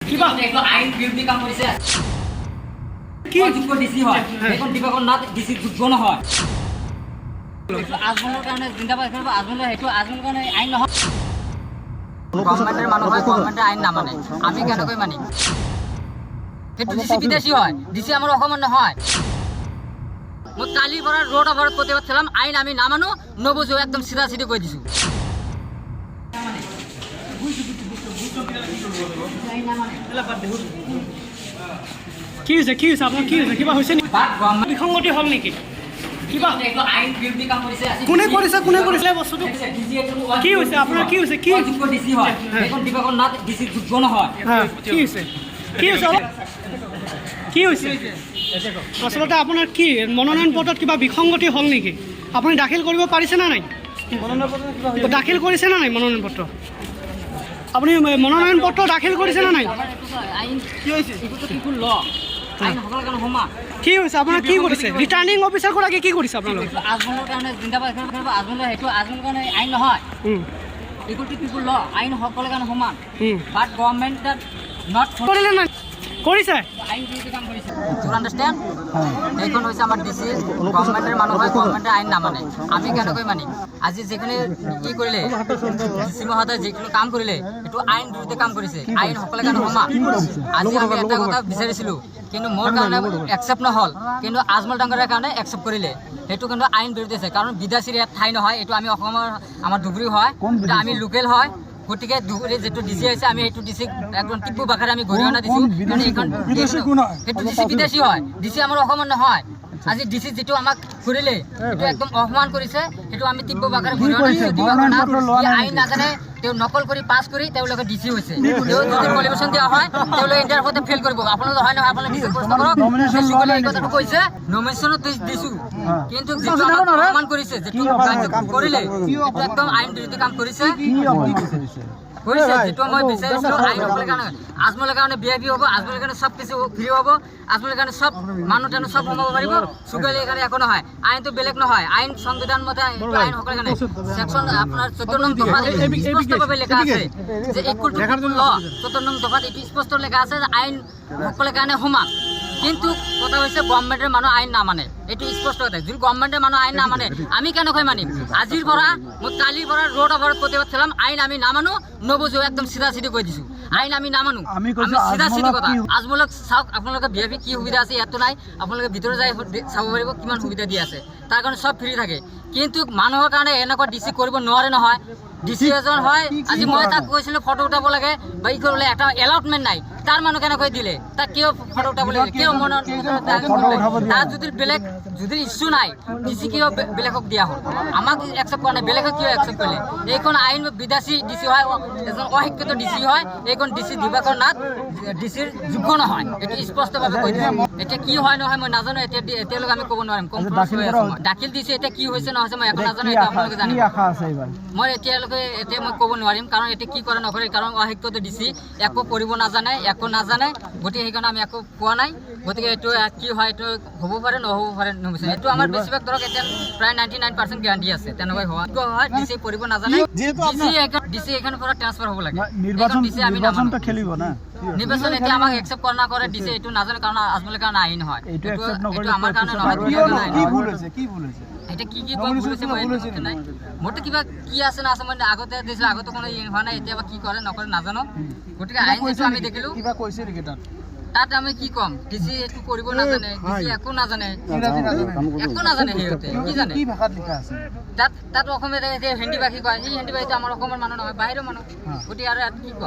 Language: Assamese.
কিবা এইটো আইন বিৰোধী কাম কৰিছে কি যোগ্য ডিসি হয় এখন দিবাকৰ নাথ ডিসি যোগ্য নহয় আজমলৰ কাৰণে জিন্দাবাদ কৰিব আজমলৰ হেতু আজমলৰ কাৰণে আইন নহয় গভৰ্ণমেণ্টৰ মানুহ হয় গভৰ্ণমেণ্টে আইন নামানে আমি কেনেকৈ মানিম সেইটো ডিসি বিদেশী হয় ডিসি আমাৰ অসমৰ নহয় মই কালিৰ পৰা ৰোড অভাৰত প্ৰতিবাদ চলাম আইন আমি নামানো নবুজো একদম চিধা চিধি কৈ দিছো কি হৈছে আপোনাৰ কি হৈছে কিবা হৈছে নেকি বিসংগতি হ'ল নেকি কিবা এইটো আইন বিৰোধী কাম কৰিছে কোনে কৰিছে বস্তুটো কি হৈছে আপোনাৰ কি হৈছে কি যোগ্য ডিসি হয় এখন দিবাকৰ নাথ ডিসি যোগ্য নহয় কি হৈছে কি হৈছে আচলতে আপোনাৰ কি মনোনয়ন পত্ৰত কিবা বিসংগতি হ'ল নেকি আপুনি দাখিল কৰিব পাৰিছে না নাই দাখিল কৰিছে না নাই মনোনয়ন পত্ৰ আপুনি মনোনয়ন পত্ৰ দাখিল কৰিছে না নাই আইন কি হৈছে এইটো কি ল আইন সকলৰ কাৰণে সমান কি হৈছে আপোনাৰ কি কৰিছে ৰিটাৰ্নিং অফিচাৰ গৰাকী কি কৰিছে আপোনালোকে আজমলৰ কাৰণে জিন্দাবাদ কৰিব আজমলৰ হেতু আজমলৰ কাৰণে আইন নহয় ইকুৱেল টু পিপুল ল আইন সকলৰ কাৰণে সমান বাট গভৰ্ণমেণ্ট দ্যাট নট কৰিলে নাই কৰিছে আইন বিৰোধী কাম কৰিছে ইউ আণ্ডাৰষ্টেণ্ড এইখন হৈছে আমাৰ ডিসি গভৰ্ণমেণ্টৰ মানুহ হয় গভৰ্ণমেণ্টে আইন নামানে আমি কেনেকৈ মানিম আজি যিখিনি কি কৰিলে ডিসি মহোদয়ে যিখিনি কাম কৰিলে এইটো আইন বিৰোধী কাম কৰিছে আইন সকলৰ কাৰণে সমান আজি আমি এটা কথা বিচাৰিছিলোঁ কিন্তু মোৰ কাৰণে একচেপ্ট নহ'ল কিন্তু আজমল ডাঙৰীয়াৰ কাৰণে একচেপ্ট কৰিলে সেইটো কিন্তু আইন বিৰোধী আছে কাৰণ বিদেশীৰ ইয়াত ঠাই নহয় এইটো আমি অসমৰ আমাৰ ধুবুৰী হয় আমি লোকেল হয় গতিকে ধুবুৰী যিটো ডিসি আছে আমি সেইটো ডিসি একদম টিপু বাখাৰে আমি গৰিহণা দিছোঁ কাৰণ এইখন সেইটো ডিসি বিদেশী হয় ডিসি আমাৰ অসমৰ নহয় আজি ডিসি যিটো আমাক কৰিলে সেইটো একদম অপমান কৰিছে সেইটো আমি টিপু বাখাৰে গৰিহণা দিছোঁ আইন নাজানে তেওঁ নকল কৰি পাছ কৰি তেওঁলোকে ডিসি হৈছে তেওঁ যদি কোৱালিফিকেশ্যন দিয়া হয় তেওঁলোকে ইণ্টাৰভিউতে ফেইল কৰিব আপোনালোকে হয় নহয় আপোনালোকে নিজে প্ৰশ্ন কৰক এই কথাটো কৈছে নমিনেশ্যনত দিছোঁ কিন্তু যিটো আমাক অপমান কৰিছে যিটো কৰিলে সেইটো একদম আইন বিৰোধী কাম কৰিছে যিটো মই বিচাৰিছিলোঁ আইন সকলৰ কাৰণে আজমলৰ কাৰণে VIP হ'ব আজমলৰ কাৰণে চব কিছু ফ্ৰী হ'ব আজমলৰ কাৰণে চব মানুহ তেনে চব সোমাব পাৰিব চুগালীৰ কাৰণে একো নহয় আইনটো বেলেগ নহয় আইন সংবিধান মতে আইন সকলৰ কাৰণে ছেকশ্যন আপোনাৰ 14 নং দফাত স্পষ্টভাৱে লেখা আছে যে ইকুৱেল টু পিপুল ল 14 নং দফাত এইটো স্পষ্ট লেখা আছে যে আইন সকলৰ কাৰণে সমান কিন্তু কথা হৈছে গভৰ্ণমেণ্টৰ মানুহ আইন নামানে এইটো স্পষ্ট কথা যদি গভৰ্ণমেণ্টৰ মানুহ আইন নামানে আমি কেনেকৈ মানিম আজিৰ পৰা মই কালিৰ পৰা ৰোড অভাৰত প্ৰতিবাদ চলাম আইন আমি নামানো নবুজো একদম চিধা চিধি কৈ দিছোঁ আইন আমি নামানো আমি চিধা চিধি কথা আজমলক চাওক আপোনালোকে VIP কি সুবিধা আছে ইয়াতো নাই আপোনালোকে ভিতৰত যাই চাব পাৰিব কিমান সুবিধা দি আছে তাৰ কাৰণে চব ফ্ৰী থাকে কিন্তু মানুহৰ কাৰণে এনেকুৱা ডিসি কৰিব নোৱাৰে নহয় ডিসি এজন হয় আজি মই তাক কৈছিলোঁ ফটো উঠাব লাগে বা ই কৰিবলৈ এটা এলাউটমেণ্ট নাই তাৰ মানুহ কেনেকৈ দিলে তাক কিয় ফটো উঠাব লাগে কিয় মনত তাৰ যদি ইছ্যু নাই ডিসি কিয় বেলেগক দিয়া হ'ল আমাক একচেপ্ট কৰা নাই বেলেগক কিয় একচেপ্ট কৰিলে এইখন আইন বিদেশী ডিসি হয় এজন অশিক্ষিত ডিসি হয় এইখন ডিসি দিবাকৰ নাথ ডিসিৰ যোগ্য নহয় এইটো স্পষ্টভাৱে কৈ দিছোঁ এতিয়া কি হয় নহয় মই নাজানো এতিয়ালৈকে আমি ক'ব নোৱাৰিম দাখিল দিছোঁ এতিয়া কি হৈছে নহৈছে মই একো নাজানো এতিয়া আপোনালোকে জানিব মই এতিয়ালৈকে মই ক'ব নোৱাৰিম কাৰণ এতিয়া কি কৰে নকৰে কাৰণ অশিক্ষিত ডিসি একো কৰিব নাজানে একো নাজানে গতিকে সেইকাৰণে আমি একো কোৱা নাই গতিকে এইটো কি হয় এইটো হ'ব পাৰে নহ'ব পাৰে নবিচাৰে এইটো আমাৰ বেছিভাগ ধৰক এতিয়া প্ৰায় 99% গেৰাণ্টি আছে তেনেকৈ হয় ডিসি কৰিব নাজানে ডিসি এখানৰ পৰা ট্ৰান্সফাৰ হ'ব লাগে নিৰ্বাচনটো খেলিব না নিৰ্বাচন এতিয়া আমাক একচেপ্ট কৰা নকৰে ডিসি এইটো নাজানে কাৰণ আজমলৰ কাৰণে আইন হয় এইটো আমাৰ কাৰণে নহয় কি ভুল হৈছে এটা কি কৰিছে মই নাই মোৰতো কিবা কি আছে না আছে মই আগতে দিছিল আগতে কোনো হোৱা নাই এতিয়া কি কৰে নকৰে নাজানো গতিকে আইন যেটো আমি দেখিলো কিবা কৈছে নেকি তাত আমি কি কম ডিসি এইটো কৰিব নাজানে ডিসি একো নাজানে হেতে কি জানে কি ভাষাত লিখা আছে তাত অসমীয়া হিন্দী ভাষী কয় এই হিন্দী ভাষীটো আমাৰ অসমৰ মানুহ নহয় বাহিৰৰ মানুহ গতিকে আৰু কি